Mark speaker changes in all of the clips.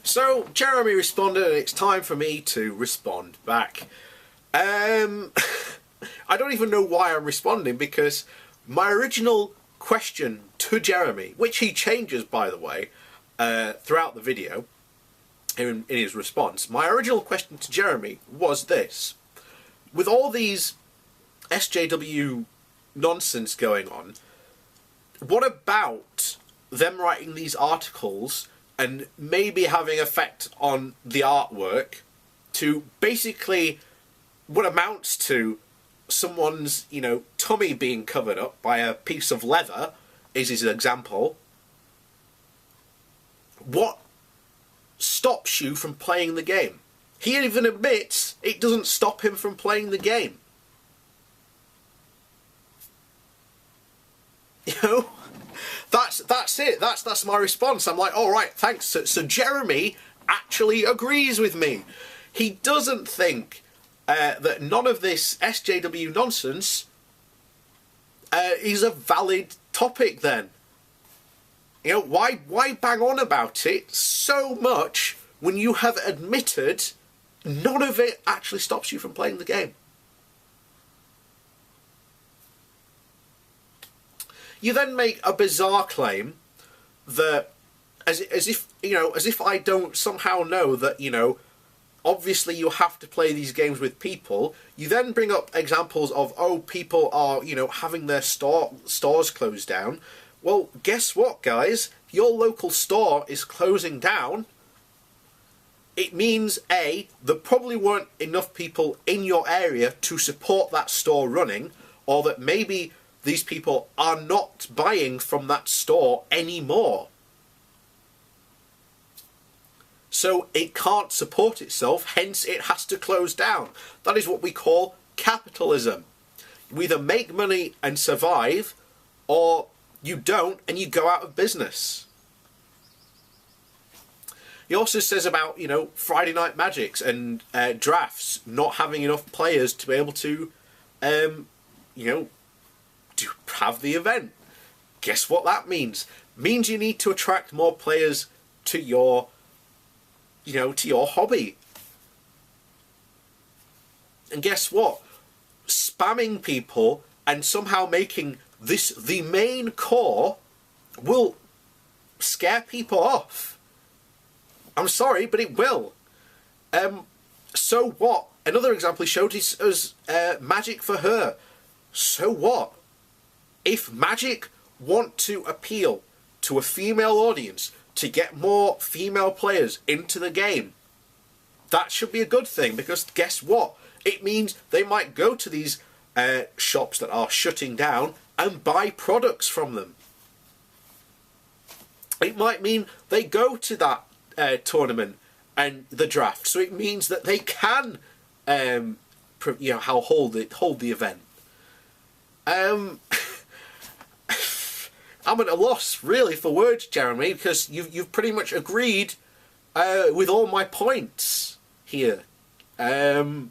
Speaker 1: So Jeremy responded, and it's time for me to respond back. I don't even know why I'm responding, because my original question to Jeremy, which he changes, by the way, throughout the video, in his response, my original question to Jeremy was this. With all these SJW nonsense going on, what about them writing these articles and maybe having effect on the artwork to basically what amounts to someone's, tummy being covered up by a piece of leather, is his example. What stops you from playing the game? He even admits it doesn't stop him from playing the game. That's it. That's my response. I'm like, all right, thanks. So Jeremy actually agrees with me. He doesn't think that none of this SJW nonsense is a valid topic. Then, why bang on about it so much when you have admitted none of it actually stops you from playing the game? You then make a bizarre claim that, as if I don't somehow know that, obviously you have to play these games with people. You then bring up examples of, people are, having their stores closed down. Well, guess what, guys? Your local store is closing down. It means, A, there probably weren't enough people in your area to support that store running, or that maybe these people are not buying from that store anymore. So it can't support itself, hence it has to close down. That is what we call capitalism. You either make money and survive, or you don't and you go out of business. He also says about, Friday Night Magics and drafts not having enough players to be able to, to have the event. Guess what that means? Means you need to attract more players to your, to your hobby. And guess what? Spamming people and somehow making this the main core will scare people off. I'm sorry, but it will. So what? Another example he showed is Magic for Her. So what? If Magic want to appeal to a female audience to get more female players into the game, that should be a good thing, because guess what? It means they might go to these shops that are shutting down and buy products from them. It might mean they go to that tournament and the draft, so it means that they can hold the event. I'm at a loss, really, for words, Jeremy, because you've pretty much agreed with all my points here. You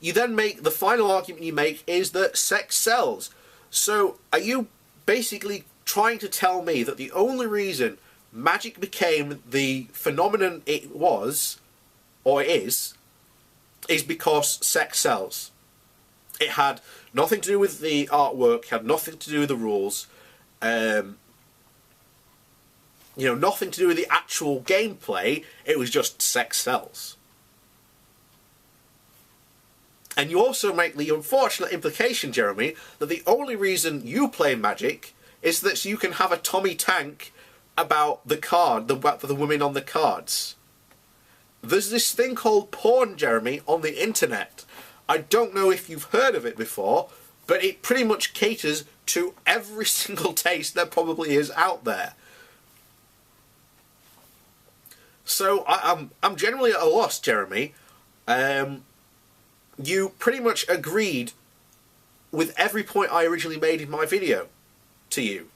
Speaker 1: then make, the final argument you make is that sex sells. So are you basically trying to tell me that the only reason Magic became the phenomenon it was, or is because sex sells? It had nothing to do with the artwork, had nothing to do with the rules, nothing to do with the actual gameplay. It was just sex sells. And you also make the unfortunate implication, Jeremy, that the only reason you play Magic is that so you can have a Tommy Tank about the women on the cards. There's this thing called porn, Jeremy, on the internet. I don't know if you've heard of it before, but it pretty much caters to every single taste there probably is out there. So I'm generally at a loss, Jeremy. You pretty much agreed with every point I originally made in my video to you.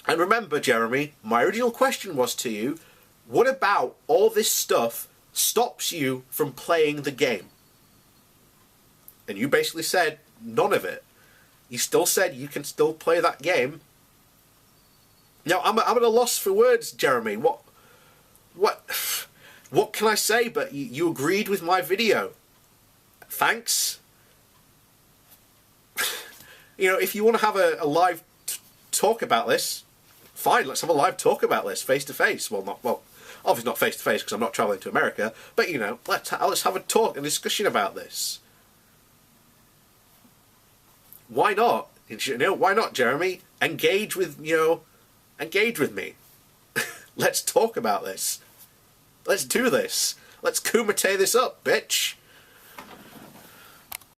Speaker 1: And remember, Jeremy, my original question was to you, what about all this stuff stops you from playing the game? And you basically said none of it. You still said you can still play that game. Now, I'm at a loss for words, Jeremy. what? What can I say? But you agreed with my video. Thanks. You know, if you want to have a live talk about this, fine. Let's have a live talk about this face to face. Well, obviously not face to face because I'm not traveling to America. But you know, let's have a talk and discussion about this. Why not? You know, why not, Jeremy? Engage with me. Let's talk about this. Let's do this. Let's kumite this up, bitch.